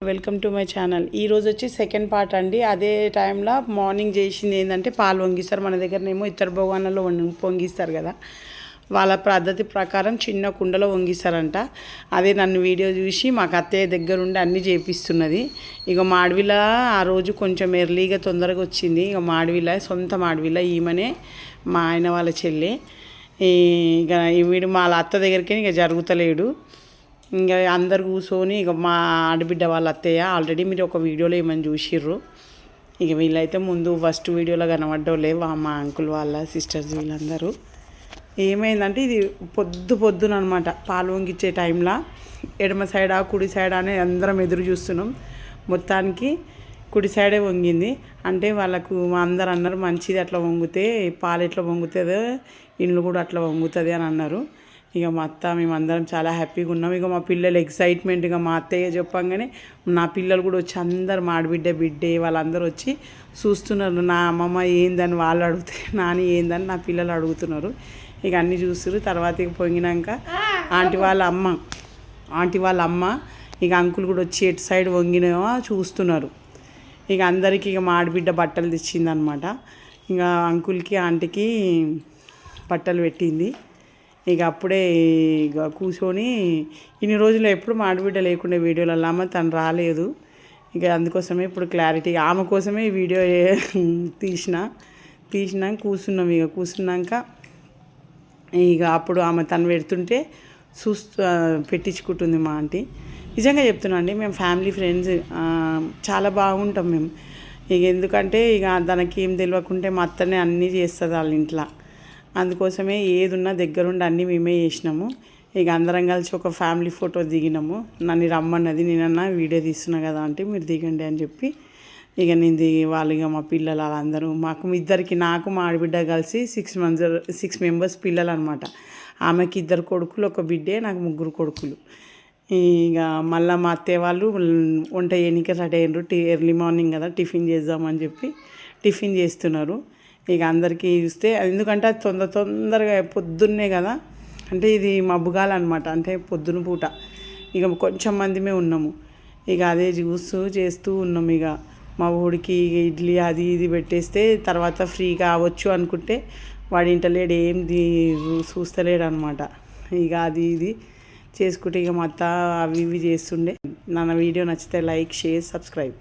Welcome to my channel. ఈరోజు వచ్చి second part అండి. అదే టైంలో మార్నింగ్ చేసింది ఏంటంటే పాలు పొంగిస్తారు. మన దగ్గరనేమో ఇతర భగవాన్లలో పొంగిస్తారు కదా, వాళ్ళ పద్ధతి ప్రకారం చిన్న కుండలో పొంగిస్తారంట. అదే నన్ను వీడియో చూసి మాకు అత్తయ్య దగ్గరుండి అన్నీ చేపిస్తున్నది. ఇక మాడవిల ఆ రోజు కొంచెం ఎర్లీగా తొందరగా వచ్చింది. ఇక మాడవిల సొంత మాడవిల ఈమెనే మా ఆయన వాళ్ళ చెల్లి. ఇక వీడు మా అత్త దగ్గరికి ఇక జరుగుతలేడు. ఇంకా అందరు కూర్చొని ఇక మా ఆడబిడ్డ వాళ్ళ అత్తయ్య ఆల్రెడీ మీరు ఒక వీడియోలో ఏమని చూసిర్రు. ఇక వీళ్ళైతే ముందు ఫస్ట్ వీడియోలో కనబడ్డోలే మా అంకుల్ వాళ్ళ సిస్టర్స్ వీళ్ళందరూ. ఏమైందంటే ఇది పొద్దున అనమాట. పాలు వంగిచ్చే టైంలో ఎడమ సైడా కుడి సైడా అని అందరం ఎదురు చూస్తున్నాం. మొత్తానికి కుడి సైడే వంగింది. అంటే వాళ్ళకు అందరు అన్నారు మంచిది అట్లా వంగితే, పాలు ఎట్లా వంగుతుందో ఇల్లు కూడా అట్లా వంగుతుంది అని అన్నారు. ఇక మా అత్త మేమందరం చాలా హ్యాపీగా ఉన్నాం. ఇక మా పిల్లలు ఎక్సైట్మెంట్గా మా అత్తయ్య చెప్పంగానే నా పిల్లలు కూడా వచ్చి అందరు బిడ్డే వాళ్ళందరూ వచ్చి చూస్తున్నారు. నా అమ్మమ్మ ఏందని వాళ్ళు అడిగితే నాని ఏందని నా పిల్లలు అడుగుతున్నారు. ఇక అన్నీ చూస్తున్నారు. తర్వాత ఇక పొంగినాక ఆంటీ వాళ్ళ అమ్మ ఇక అంకుల్ కూడా వచ్చి ఎటు సైడ్ వంగినో చూస్తున్నారు. ఇక అందరికీ ఇక మా ఆడబిడ్డ బట్టలు తెచ్చిందనమాట. ఇక అంకుల్కి ఆంటీకి బట్టలు పెట్టింది. ఇక అప్పుడే ఇక కూర్చొని ఇన్ని రోజులు ఎప్పుడు మా ఆడబిడ్డ లేకుండా వీడియోలలో అమ్మ తను రాలేదు. ఇక అందుకోసమే ఇప్పుడు క్లారిటీ ఆమె కోసమే ఈ వీడియో తీసినాక కూర్చున్నాం. ఇక కూర్చున్నాక ఇక అప్పుడు ఆమె తను పెడుతుంటే పెట్టించుకుంటుంది మా ఆంటీ. నిజంగా చెప్తున్నా అండి, మేము ఫ్యామిలీ ఫ్రెండ్స్ చాలా బాగుంటాం మేము. ఇక ఎందుకంటే ఇక దానికి ఏం తెలియకుంటే మా అత్తనే అన్నీ చేస్తుంది వాళ్ళ ఇంట్లో. అందుకోసమే ఏది ఉన్నా దగ్గరుండి అన్నీ మేమే చేసినాము. ఇక అందరం కలిసి ఒక ఫ్యామిలీ ఫోటో దిగినాము. నన్ను రమ్మన్నది, నేనన్నా వీడియో తీస్తున్నా కదా అంటే మీరు దిగండి అని చెప్పి ఇక నేను దిగి వాళ్ళు ఇక మా పిల్లలు వాళ్ళందరూ నాకు మా ఆడబిడ్డ కలిసి 6 మెంబర్స్ పిల్లలు అనమాట. ఆమెకి 2 కొడుకులు, ఒక బిడ్డే, నాకు 3 కొడుకులు. ఇక మళ్ళీ మా అత్తయ్య వాళ్ళు వంట చేయడానికి రెడీ అయ్యారు. ఎర్లీ మార్నింగ్ కదా టిఫిన్ చేద్దామని చెప్పి టిఫిన్ చేస్తున్నారు. ఇక అందరికీ చూస్తే ఎందుకంటే అది తొందరగా పొద్దున్నే కదా, అంటే ఇది మబ్బుగాలు అనమాట, అంటే పొద్దున పూట. ఇక కొంచెం మందిమే ఉన్నాము. ఇక అదే చేస్తూ ఉన్నాం. ఇక మా ఊడికి ఇడ్లీ అది ఇది పెట్టేస్తే తర్వాత ఫ్రీగా అవ్వచ్చు అనుకుంటే వాడి ఇంటలేడు, ఏం చూస్తలేడు అనమాట. ఇక అది ఇది చేసుకుంటే ఇక మా అత్త అవి ఇవి చేస్తుండే. నా వీడియో నచ్చితే లైక్, షేర్, సబ్స్క్రైబ్.